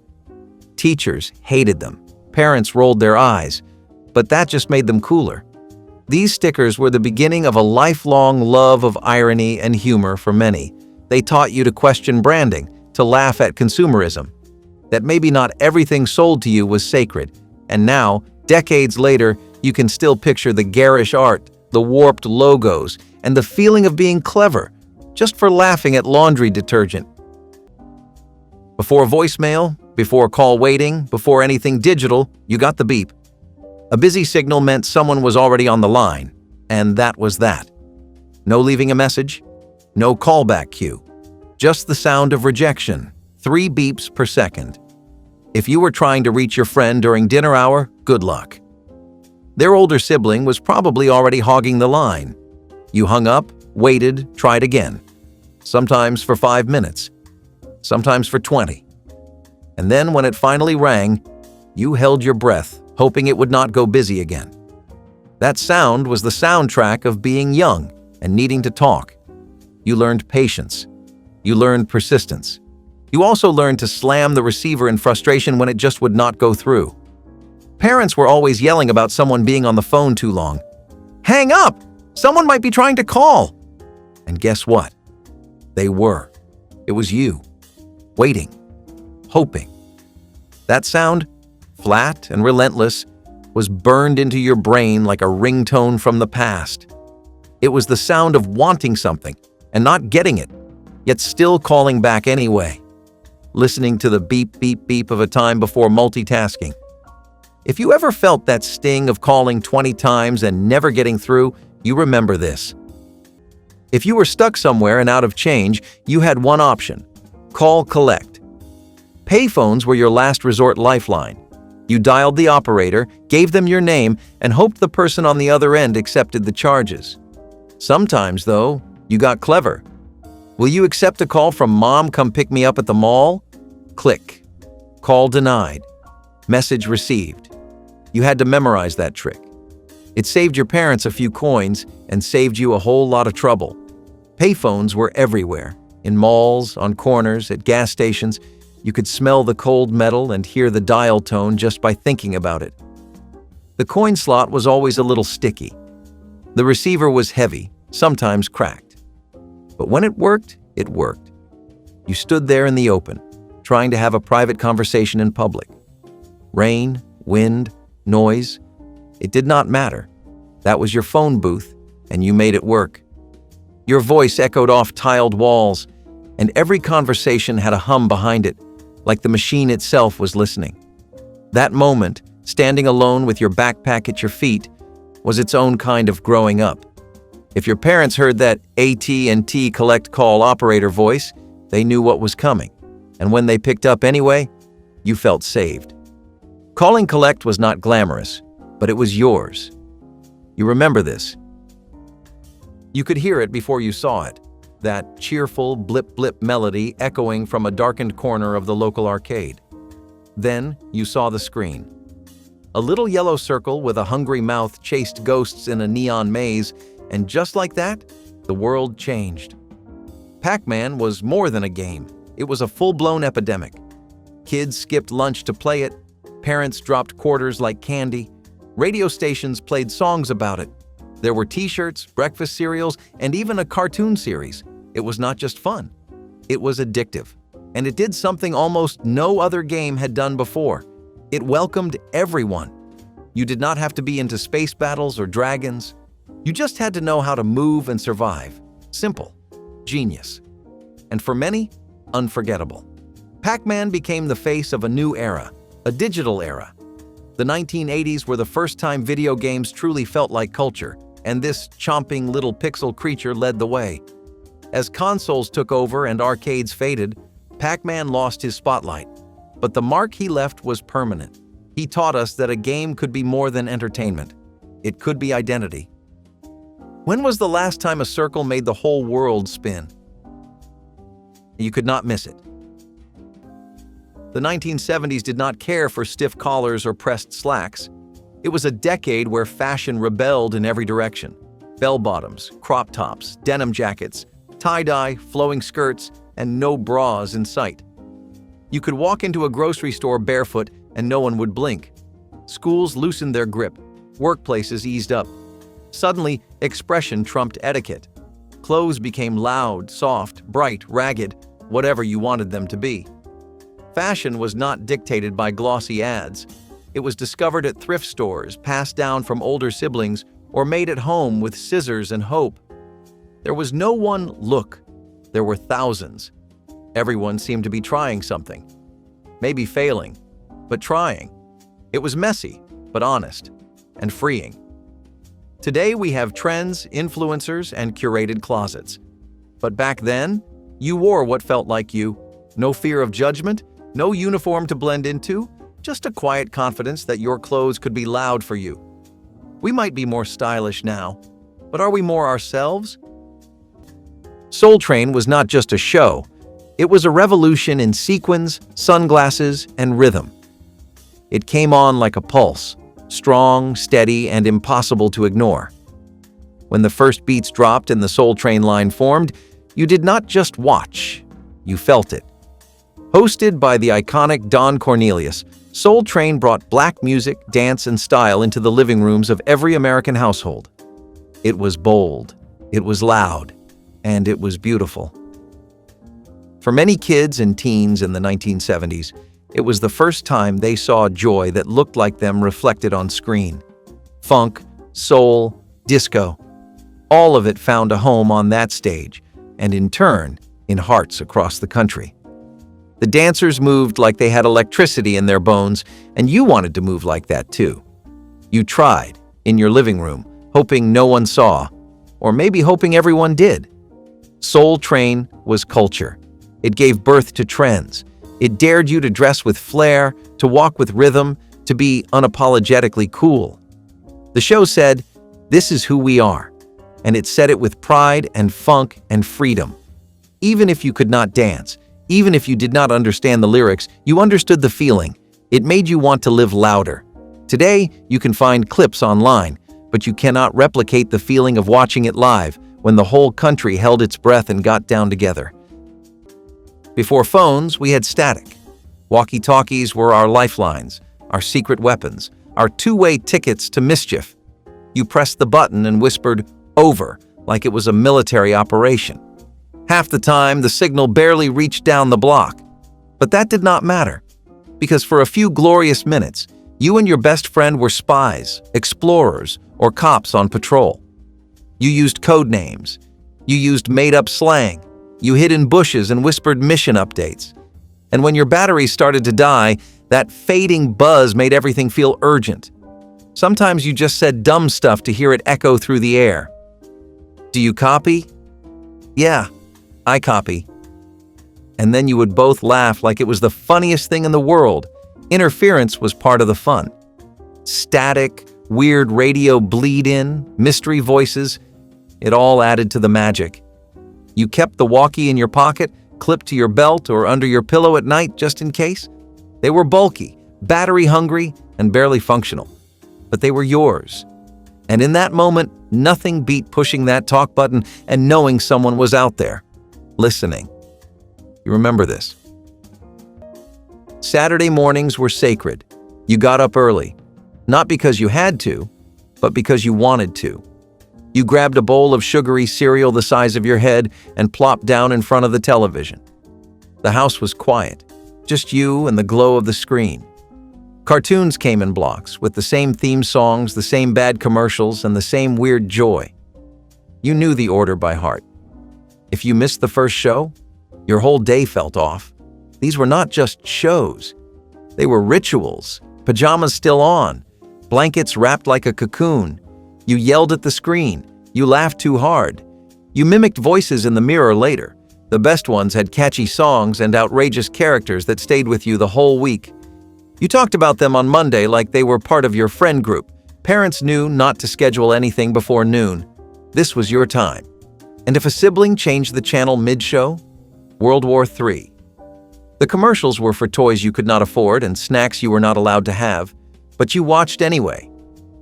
Teachers hated them. Parents rolled their eyes, but that just made them cooler. These stickers were the beginning of a lifelong love of irony and humor for many. They taught you to question branding, to laugh at consumerism, that maybe not everything sold to you was sacred. And now, decades later, you can still picture the garish art, the warped logos, and the feeling of being clever, just for laughing at laundry detergent. Before voicemail, before call waiting, before anything digital, you got the beep. A busy signal meant someone was already on the line, and that was that. No leaving a message, no callback cue, just the sound of rejection, 3 beeps per second. If you were trying to reach your friend during dinner hour, good luck. Their older sibling was probably already hogging the line. You hung up, waited, tried again. Sometimes for 5 minutes. sometimes for 20. And then when it finally rang, you held your breath, hoping it would not go busy again. That sound was the soundtrack of being young and needing to talk. You learned patience. You learned persistence. You also learned to slam the receiver in frustration when it just would not go through. Parents were always yelling about someone being on the phone too long. Hang up! Someone might be trying to call! And guess what? They were. It was you. Waiting. Hoping. That sound, flat and relentless, was burned into your brain like a ringtone from the past. It was the sound of wanting something and not getting it, yet still calling back anyway. Listening to the beep, beep, beep of a time before multitasking. If you ever felt that sting of calling 20 times and never getting through, you remember this. If you were stuck somewhere and out of change, you had one option: call collect. Payphones were your last resort lifeline. You dialed the operator, gave them your name, and hoped the person on the other end accepted the charges. Sometimes, though, you got clever. Will you accept a call from Mom, come pick me up at the mall? Click. Call denied. Message received. You had to memorize that trick. It saved your parents a few coins and saved you a whole lot of trouble. Payphones were everywhere. In malls, on corners, at gas stations. You could smell the cold metal and hear the dial tone just by thinking about it. The coin slot was always a little sticky. The receiver was heavy, sometimes cracked. But when it worked, it worked. You stood there in the open, trying to have a private conversation in public. Rain, wind, noise, it did not matter. That was your phone booth, and you made it work. Your voice echoed off tiled walls, and every conversation had a hum behind it, like the machine itself was listening. That moment, standing alone with your backpack at your feet, was its own kind of growing up. If your parents heard that AT&T collect call operator voice, they knew what was coming. And when they picked up anyway, you felt saved. Calling collect was not glamorous, but it was yours. You remember this. You could hear it before you saw it. That cheerful blip-blip melody echoing from a darkened corner of the local arcade. Then you saw the screen. A little yellow circle with a hungry mouth chased ghosts in a neon maze, and just like that, the world changed. PacMan was more than a game. It was a full-blown epidemic. Kids skipped lunch to play it. Parents dropped quarters like candy. Radio stations played songs about it. There were t-shirts, breakfast cereals, and even a cartoon series. It was not just fun. It was addictive. And it did something almost no other game had done before. It welcomed everyone. You did not have to be into space battles or dragons. You just had to know how to move and survive. Simple. Genius. And for many, unforgettable. PacMan became the face of a new era, a digital era. The 1980s were the first time video games truly felt like culture, and this chomping little pixel creature led the way. As consoles took over and arcades faded, PacMan lost his spotlight. But the mark he left was permanent. He taught us that a game could be more than entertainment. It could be identity. When was the last time a circle made the whole world spin? You could not miss it. The 1970s did not care for stiff collars or pressed slacks. It was a decade where fashion rebelled in every direction. Bell-bottoms, crop tops, denim jackets, tie-dye, flowing skirts, and no bras in sight. You could walk into a grocery store barefoot and no one would blink. Schools loosened their grip. Workplaces eased up. Suddenly, expression trumped etiquette. Clothes became loud, soft, bright, ragged, whatever you wanted them to be. Fashion was not dictated by glossy ads. It was discovered at thrift stores, passed down from older siblings, or made at home with scissors and hope. There was no one look. There were thousands. Everyone seemed to be trying something. Maybe failing, but trying. It was messy, but honest, and freeing. Today we have trends, influencers, and curated closets. But back then, you wore what felt like you. No fear of judgment, no uniform to blend into, just a quiet confidence that your clothes could be loud for you. We might be more stylish now, but are we more ourselves? Soul Train was not just a show. It was a revolution in sequins, sunglasses, and rhythm. It came on like a pulse, strong, steady, and impossible to ignore. When the first beats dropped and the Soul Train line formed, you did not just watch, you felt it. Hosted by the iconic Don Cornelius, Soul Train brought black music, dance, and style into the living rooms of every American household. It was bold, it was loud, and it was beautiful. For many kids and teens in the 1970s, it was the first time they saw joy that looked like them reflected on screen. Funk, soul, disco, all of it found a home on that stage, and in turn, in hearts across the country. The dancers moved like they had electricity in their bones, and you wanted to move like that too. You tried, in your living room, hoping no one saw, or maybe hoping everyone did. Soul Train was culture. It gave birth to trends. It dared you to dress with flair, to walk with rhythm, to be unapologetically cool. The show said, "This is who we are," and it said it with pride and funk and freedom. Even if you could not dance, even if you did not understand the lyrics, you understood the feeling. It made you want to live louder. Today, you can find clips online, but you cannot replicate the feeling of watching it live when the whole country held its breath and got down together. Before phones, we had static. Walkie-talkies were our lifelines, our secret weapons, our two-way tickets to mischief. You pressed the button and whispered, "Over," like it was a military operation. Half the time, the signal barely reached down the block. But that did not matter, because for a few glorious minutes, you and your best friend were spies, explorers, or cops on patrol. You used code names. You used made-up slang. You hid in bushes and whispered mission updates. And when your battery started to die, that fading buzz made everything feel urgent. Sometimes you just said dumb stuff to hear it echo through the air. "Do you copy?" "Yeah, I copy." And then you would both laugh like it was the funniest thing in the world. Interference was part of the fun. Static, weird radio bleed-in, mystery voices, it all added to the magic. You kept the walkie in your pocket, clipped to your belt or under your pillow at night just in case. They were bulky, battery-hungry, and barely functional. But they were yours. And in that moment, nothing beat pushing that talk button and knowing someone was out there, listening. You remember this. Saturday mornings were sacred. You got up early, not because you had to, but because you wanted to. You grabbed a bowl of sugary cereal the size of your head and plopped down in front of the television. The house was quiet, just you and the glow of the screen. Cartoons came in blocks, with the same theme songs, the same bad commercials, and the same weird joy. You knew the order by heart. If you missed the first show, your whole day felt off. These were not just shows. They were rituals, pajamas still on, blankets wrapped like a cocoon. You yelled at the screen. You laughed too hard. You mimicked voices in the mirror later. The best ones had catchy songs and outrageous characters that stayed with you the whole week. You talked about them on Monday like they were part of your friend group. Parents knew not to schedule anything before noon. This was your time. And if a sibling changed the channel mid-show, World War III. The commercials were for toys you could not afford and snacks you were not allowed to have, but you watched anyway.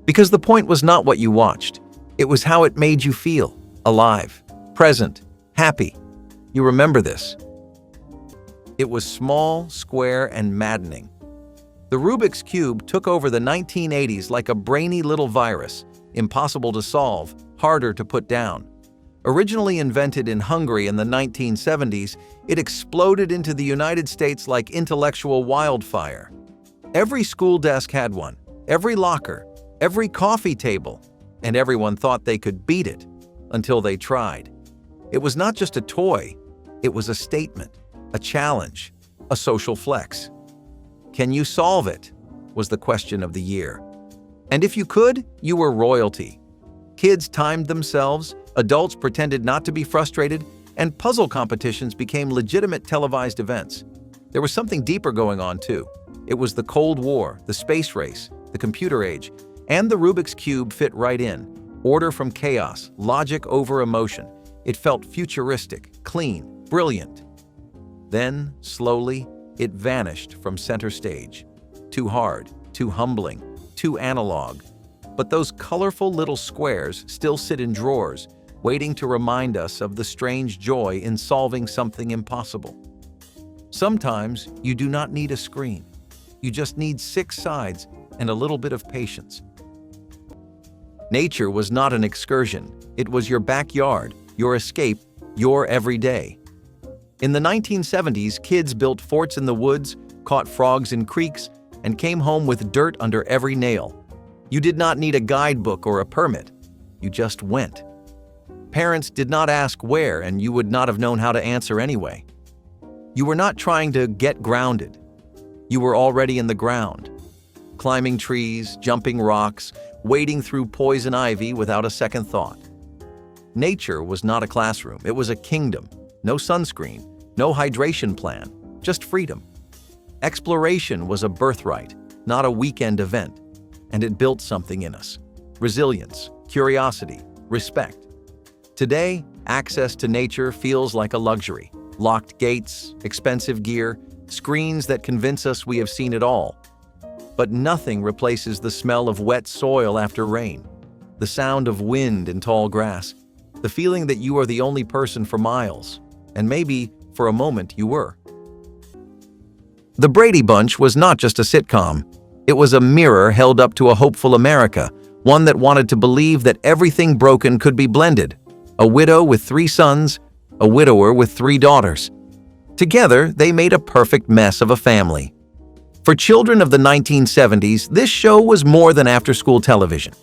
Because the point was not what you watched. It was how it made you feel, alive, present, happy. You remember this. It was small, square, and maddening. The Rubiks Cube took over the 1980s like a brainy little virus, impossible to solve, harder to put down. Originally invented in Hungary in the 1970s, it exploded into the United States like intellectual wildfire. Every school desk had one, every locker, every coffee table, and everyone thought they could beat it until they tried. It was not just a toy, it was a statement, a challenge, a social flex. Can you solve it? Was the question of the year. And if you could, you were royalty. Kids timed themselves, adults pretended not to be frustrated, and puzzle competitions became legitimate televised events. There was something deeper going on too. It was the Cold War, the space race, the computer age, and the Rubiks Cube fit right in. Order from chaos, logic over emotion. It felt futuristic, clean, brilliant. Then, slowly, it vanished from center stage. Too hard, too humbling, too analog. But those colorful little squares still sit in drawers, waiting to remind us of the strange joy in solving something impossible. Sometimes you do not need a screen. You just need 6 sides and a little bit of patience. Nature was not an excursion. It was your backyard, your escape, your everyday. In the 1970s, kids built forts in the woods, caught frogs in creeks, and came home with dirt under every nail. You did not need a guidebook or a permit. You just went. Parents did not ask where, and you would not have known how to answer anyway. You were not trying to get grounded. You were already in the ground, climbing trees, jumping rocks, wading through poison ivy without a second thought. Nature was not a classroom. It was a kingdom. No sunscreen, no hydration plan, just freedom. Exploration was a birthright, not a weekend event, and it built something in us. Resilience, curiosity, respect. Today, access to nature feels like a luxury. Locked gates, expensive gear, screens that convince us we have seen it all. But nothing replaces the smell of wet soil after rain, the sound of wind in tall grass, the feeling that you are the only person for miles, and maybe, for a moment, you were. The Brady Bunch was not just a sitcom. It was a mirror held up to a hopeful America, one that wanted to believe that everything broken could be blended. A widow with 3 sons, a widower with 3 daughters. Together, they made a perfect mess of a family. For children of the 1970s, this show was more than after-school television.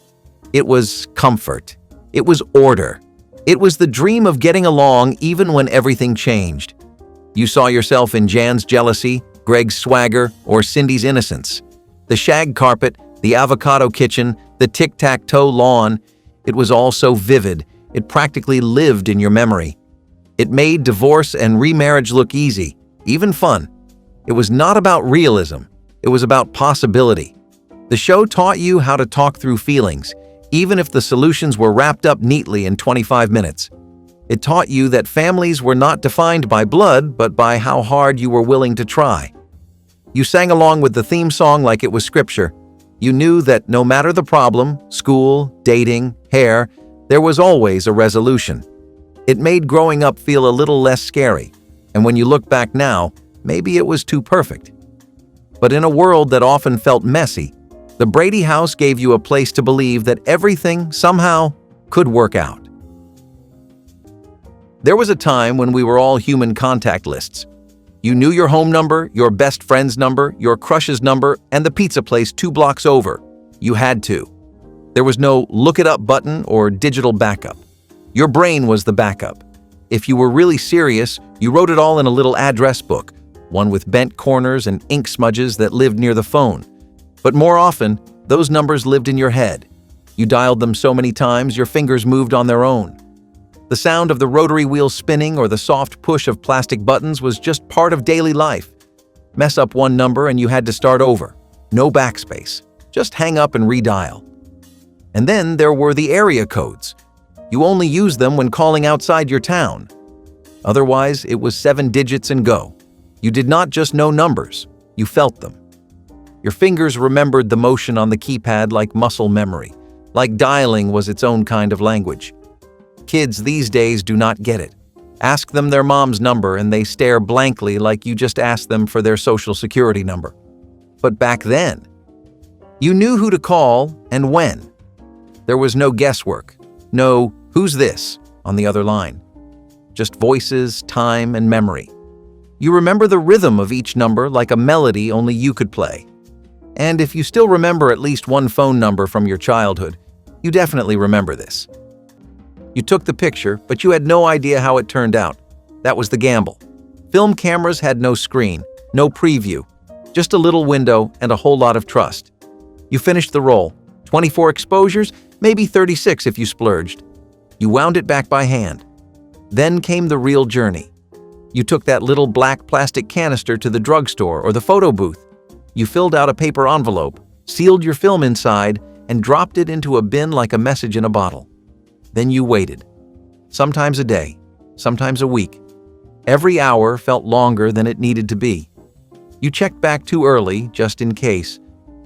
It was comfort. It was order. It was the dream of getting along even when everything changed. You saw yourself in Jan's jealousy, Greg's swagger, or Cindy's innocence. The shag carpet, the avocado kitchen, the tic-tac-toe lawn, it was all so vivid, it practically lived in your memory. It made divorce and remarriage look easy, even fun. It was not about realism, it was about possibility. The show taught you how to talk through feelings, even if the solutions were wrapped up neatly in 25 minutes. It taught you that families were not defined by blood, but by how hard you were willing to try. You sang along with the theme song like it was scripture. You knew that no matter the problem, school, dating, hair, there was always a resolution. It made growing up feel a little less scary, and when you look back now, maybe it was too perfect. But in a world that often felt messy, the Brady house gave you a place to believe that everything, somehow, could work out. There was a time when we were all human contact lists. You knew your home number, your best friend's number, your crush's number, and the pizza place 2 blocks over. You had to. There was no look it up button or digital backup. Your brain was the backup. If you were really serious, you wrote it all in a little address book, one with bent corners and ink smudges that lived near the phone. But more often, those numbers lived in your head. You dialed them so many times, your fingers moved on their own. The sound of the rotary wheel spinning or the soft push of plastic buttons was just part of daily life. Mess up one number and you had to start over. No backspace. Just hang up and redial. And then there were the area codes. You only used them when calling outside your town. Otherwise, it was 7 digits and go. You did not just know numbers, you felt them. Your fingers remembered the motion on the keypad like muscle memory, like dialing was its own kind of language. Kids these days do not get it. Ask them their mom's number and they stare blankly like you just asked them for their social security number. But back then, you knew who to call and when. There was no guesswork, no "who's this?" on the other line. Just voices, time, and memory. You remember the rhythm of each number like a melody only you could play. And if you still remember at least one phone number from your childhood, you definitely remember this. You took the picture, but you had no idea how it turned out. That was the gamble. Film cameras had no screen, no preview, just a little window and a whole lot of trust. You finished the roll. 24 exposures, maybe 36 if you splurged. You wound it back by hand. Then came the real journey. You took that little black plastic canister to the drugstore or the photo booth. You filled out a paper envelope, sealed your film inside, and dropped it into a bin like a message in a bottle. Then you waited. Sometimes a day, sometimes a week. Every hour felt longer than it needed to be. You checked back too early, just in case.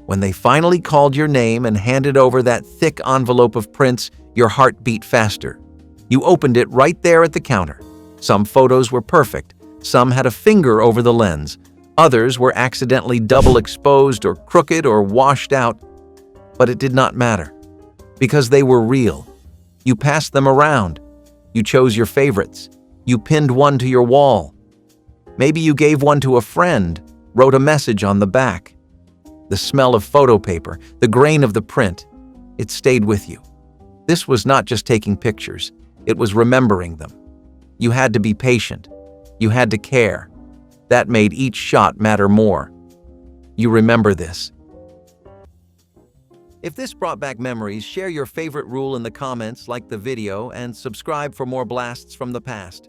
When they finally called your name and handed over that thick envelope of prints, your heart beat faster. You opened it right there at the counter. Some photos were perfect. Some had a finger over the lens. Others were accidentally double exposed or crooked or washed out. But it did not matter, because they were real. You passed them around. You chose your favorites. You pinned one to your wall. Maybe you gave one to a friend, wrote a message on the back. The smell of photo paper, the grain of the print, it stayed with you. This was not just taking pictures, it was remembering them. You had to be patient. You had to care. That made each shot matter more. You remember this. If this brought back memories, share your favorite rule in the comments, like the video, and subscribe for more blasts from the past.